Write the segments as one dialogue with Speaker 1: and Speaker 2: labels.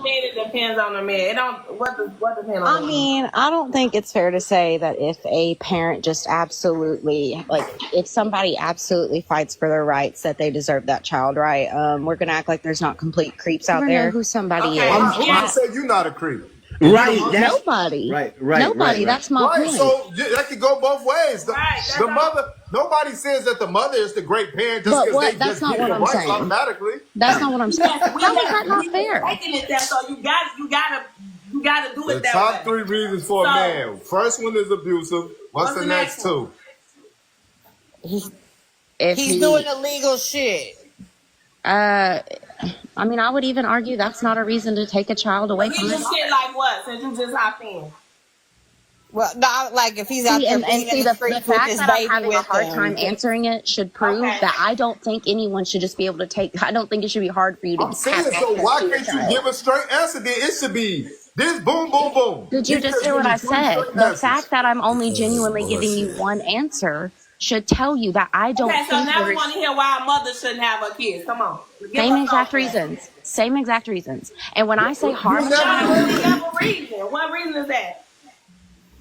Speaker 1: mean it depends on the man? It don't. What depends on
Speaker 2: I
Speaker 1: the man?
Speaker 2: mean, I don't think it's fair to say that if a parent just absolutely, like, if somebody absolutely fights for their rights, that they deserve that child, right? We're gonna act like there's not complete creeps out there. Know who somebody
Speaker 1: Okay,
Speaker 2: is.
Speaker 3: Who just said you're not a creep?
Speaker 4: Right. That's
Speaker 2: Nobody.
Speaker 4: right.
Speaker 2: Nobody. That's my
Speaker 3: Right,
Speaker 2: point.
Speaker 3: so that could go both ways.
Speaker 1: Right,
Speaker 3: The mother, nobody says that the mother is the great parent just because they
Speaker 2: That's
Speaker 3: just
Speaker 2: not
Speaker 3: give
Speaker 2: what
Speaker 3: the
Speaker 2: I'm
Speaker 3: rights
Speaker 2: saying.
Speaker 3: automatically.
Speaker 2: That's not what I'm saying.
Speaker 1: Yes,
Speaker 2: How is that not fair?
Speaker 1: Making it that, so you gotta do it
Speaker 3: The
Speaker 1: that
Speaker 3: top
Speaker 1: way.
Speaker 3: 3 reasons for a man. First one is abusive. What's the next 2?
Speaker 5: He's doing illegal shit.
Speaker 2: I mean, I would even argue that's not a reason to take a child away from
Speaker 1: Illegal
Speaker 2: it.
Speaker 1: shit like what? Since you just hopped in.
Speaker 5: Well, no, like if he's out there being the streets with his
Speaker 2: that
Speaker 5: baby
Speaker 2: I'm having
Speaker 5: with
Speaker 2: a hard
Speaker 5: him.
Speaker 2: time answering it should prove that I don't think anyone should just be able to take. I don't think it should be hard for you to.
Speaker 3: I'm saying, so why can't you give a straight answer? Then it should be this, boom, boom, boom.
Speaker 2: Did you just hear what I said? The fact that I'm only genuinely giving you one answer should tell you that I don't.
Speaker 1: Okay, so now we want to hear why a mother shouldn't have her kids. Come on.
Speaker 2: Same exact reasons. Same exact reasons. And when I say harm,
Speaker 1: what reason is that?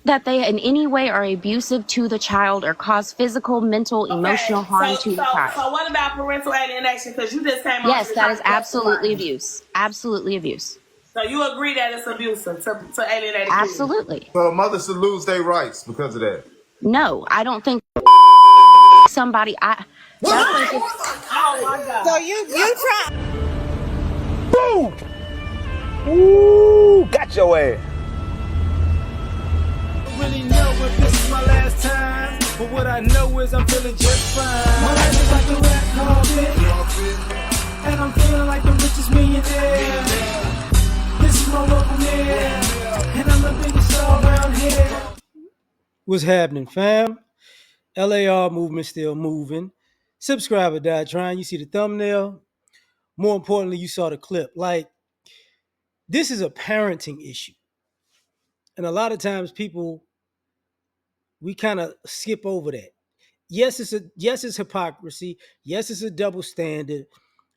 Speaker 2: That they in any way are abusive to the child or cause physical, mental, emotional harm to the child.
Speaker 1: So what about parental alienation? Because you just came on.
Speaker 2: Yes, that is absolutely abuse. Absolutely abuse.
Speaker 1: So you agree that it's abusive to alienate?
Speaker 2: Absolutely.
Speaker 3: So a mother should lose their rights because of that.
Speaker 2: No, I don't think somebody.
Speaker 1: Oh my God.
Speaker 5: So you try.
Speaker 6: Boom! Ooh, got your ass.
Speaker 7: Really know if this is my last time, but what I know is I'm feeling just fine. My life is like a red carpet, and I'm feeling like the richest millionaire. This is my local mayor, and I'm the biggest star around here. What's happening, fam? L.A.R. movement still moving. Subscriber died trying. You see the thumbnail. More importantly, you saw the clip. Like, this is a parenting issue, and a lot of times we kind of skip over that. Yes, it's hypocrisy. Yes, it's a double standard.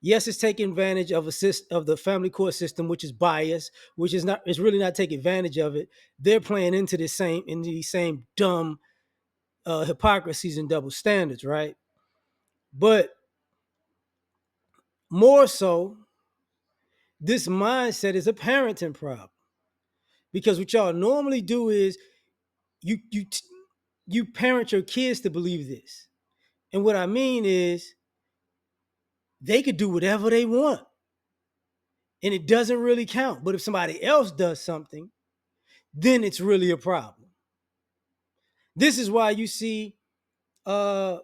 Speaker 7: Yes, it's taking advantage of of the family court system, which is biased, which is not. It's really not taking advantage of it. They're playing into these same dumb hypocrisies and double standards, right? But more so, this mindset is a parenting problem, because what y'all normally do is you parent your kids to believe this, and what I mean is they could do whatever they want, and it doesn't really count. But if somebody else does something, then it's really a problem. This is why you see the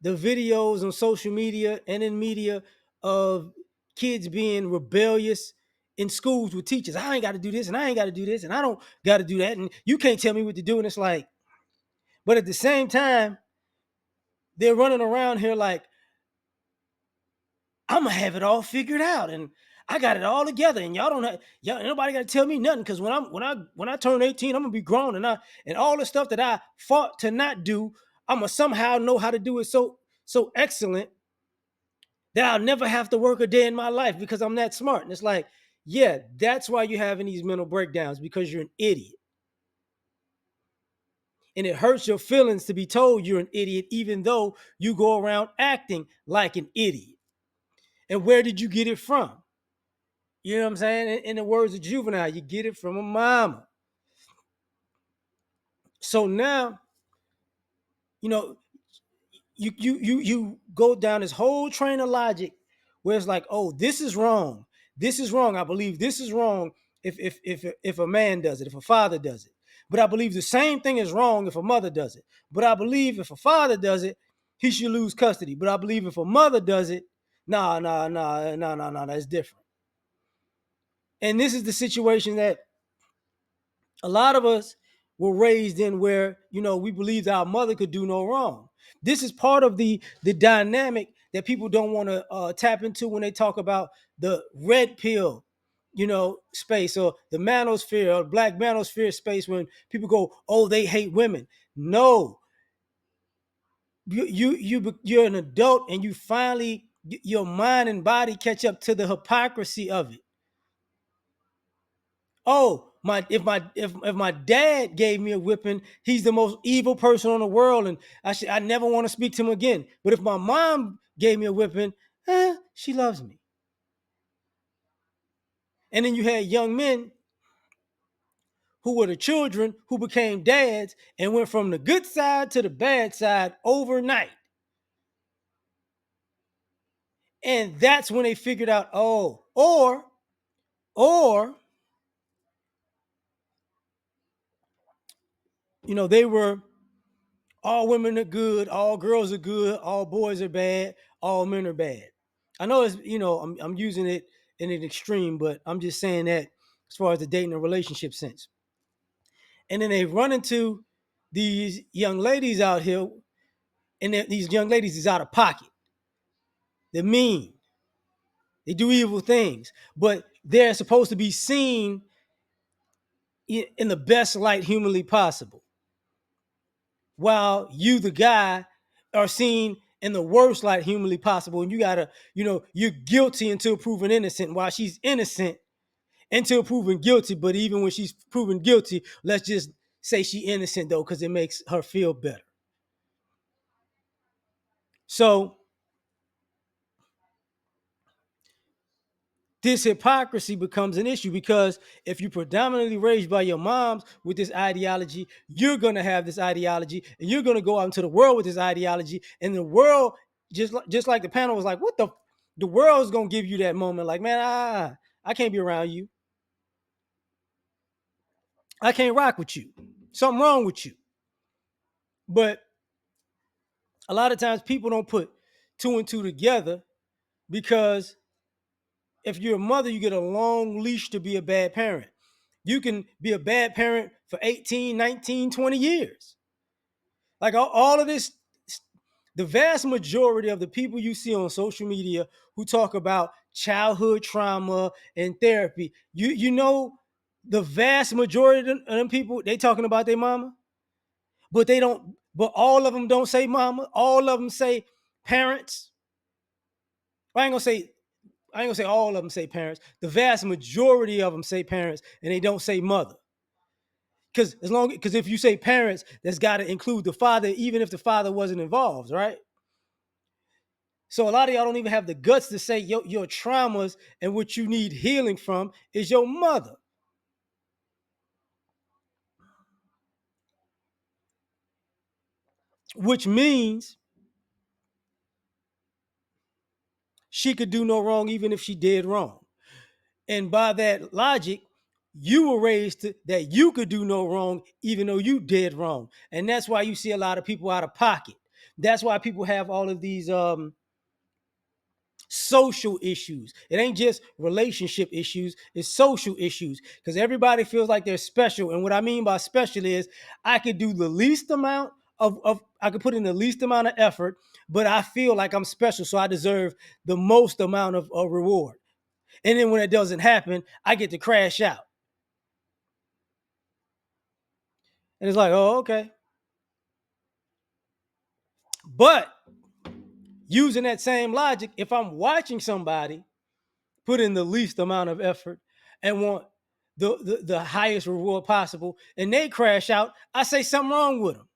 Speaker 7: videos on social media and in media of kids being rebellious in schools with teachers. I ain't got to do this, and I ain't got to do this, and I don't got to do that, and you can't tell me what to do. And it's like, but at the same time, they're running around here like, I'm gonna have it all figured out, and I got it all together, and y'all nobody got to tell me nothing, because when I turn 18, I'm gonna be grown, and all the stuff that I fought to not do, I'm gonna somehow know how to do it so excellent that I'll never have to work a day in my life because I'm that smart. And it's like, yeah, that's why you're having these mental breakdowns, because you're an idiot. And it hurts your feelings to be told you're an idiot, even though you go around acting like an idiot. And where did you get it from? You know what I'm saying? In the words of Juvenile, you get it from a mama. So now, you know, you go down this whole train of logic where it's like, oh, this is wrong. This is wrong. I believe this is wrong if a man does it, if a father does it. But I believe the same thing is wrong if a mother does it. But I believe if a father does it, he should lose custody. But I believe if a mother does it, nah, that's different. And this is the situation that a lot of us were raised in, where, you know, we believed our mother could do no wrong. This is part of the dynamic that people don't want to tap into when they talk about the red pill, you know, space, or the manosphere or black manosphere space, when people go, oh, they hate women. No, you're an adult, and you finally your mind and body catch up to the hypocrisy of it. Oh, if my dad gave me a whipping, he's the most evil person on the world, and I never want to speak to him again. But if my mom gave me a whipping, she loves me. And then you had young men who were the children who became dads and went from the good side to the bad side overnight. And that's when they figured out, or they were all women are good, all girls are good, all boys are bad, all men are bad. I know it's I'm using it in an extreme, but I'm just saying that as far as the dating and relationship sense. And then they run into these young ladies out here, and these young ladies is out of pocket. They're mean. They do evil things, but they're supposed to be seen in the best light humanly possible, while you, the guy, are seen in the worst light humanly possible. And you gotta, you're guilty until proven innocent, while she's innocent until proven guilty. But even when she's proven guilty, let's just say she's innocent though, because it makes her feel better. So this hypocrisy becomes an issue, because if you're predominantly raised by your moms with this ideology, you're going to have this ideology, and you're going to go out into the world with this ideology, and the world, just like the panel was like, what the world is going to give you that moment like, man, I can't be around you. I can't rock with you. Something wrong with you. But a lot of times people don't put two and two together, because if you're a mother, you get a long leash to be a bad parent. You can be a bad parent for 18, 19, 20 years. Like all of this, the vast majority of the people you see on social media who talk about childhood trauma and therapy, the vast majority of them people, they talking about their mama, but all of them don't say mama. All of them say parents. I ain't gonna say all of them say parents. The vast majority of them say parents, and they don't say mother. Because if you say parents, that's got to include the father, even if the father wasn't involved, right? So a lot of y'all don't even have the guts to say your traumas and what you need healing from is your mother. Which means she could do no wrong even if she did wrong. And by that logic, you were raised that you could do no wrong even though you did wrong. And that's why you see a lot of people out of pocket. That's why people have all of these social issues. It ain't just relationship issues, it's social issues, because everybody feels like they're special. And what I mean by special is I could do the least amount of I could put in the least amount of effort, but I feel like I'm special, so I deserve the most amount of reward. And then when it doesn't happen, I get to crash out. And it's like, oh, okay. But using that same logic, if I'm watching somebody put in the least amount of effort and want the highest reward possible, and they crash out, I say something wrong with them.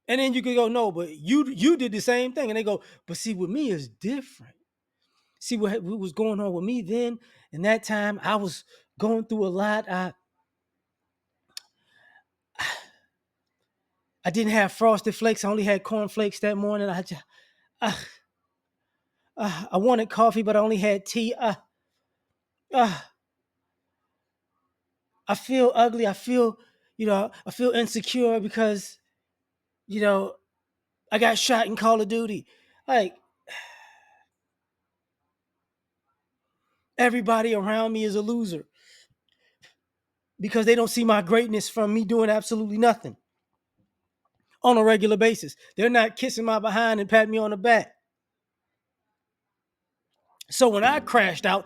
Speaker 7: And then you could go, no, but you did the same thing. And they go, but see, with me is different. See what was going on with me then. And that time I was going through a lot. I didn't have Frosted Flakes. I only had corn flakes that morning. I wanted coffee, but I only had tea. I feel ugly. I feel insecure because, I got shot in Call of Duty. Like, everybody around me is a loser because they don't see my greatness from me doing absolutely nothing on a regular basis. They're not kissing my behind and patting me on the back. So when I crashed out,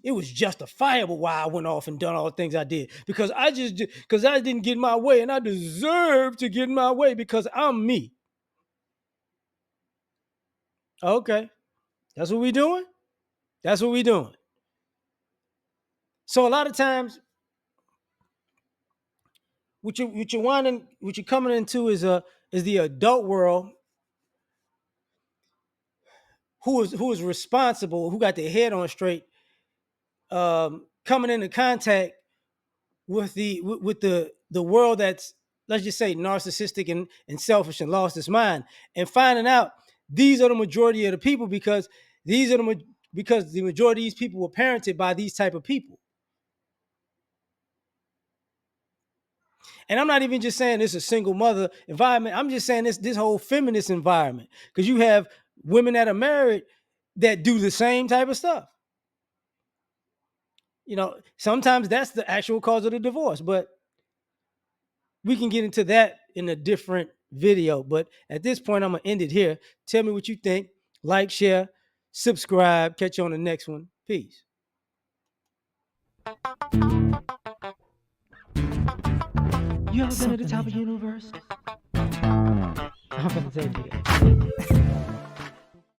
Speaker 7: it was justifiable why I went off and done all the things I did, because I didn't get my way, and I deserve to get my way because I'm me. Okay. That's what we doing? That's what we doing. So a lot of times what you're coming into is the adult world who is responsible, who got their head on straight, coming into contact with the world that's, let's just say, narcissistic and selfish and lost its mind, and finding out these are the majority of the people because the majority of these people were parented by these type of people. And I'm not even just saying this is a single mother environment. I'm just saying this whole feminist environment, because you have women that are married that do the same type of stuff. Sometimes that's the actual cause of the divorce, but we can get into that in a different video. But at this point, I'm going to end it here. Tell me what you think. Like, share, subscribe. Catch you on the next one. Peace. You ever been at the top of the universe? I'm going to tell you that.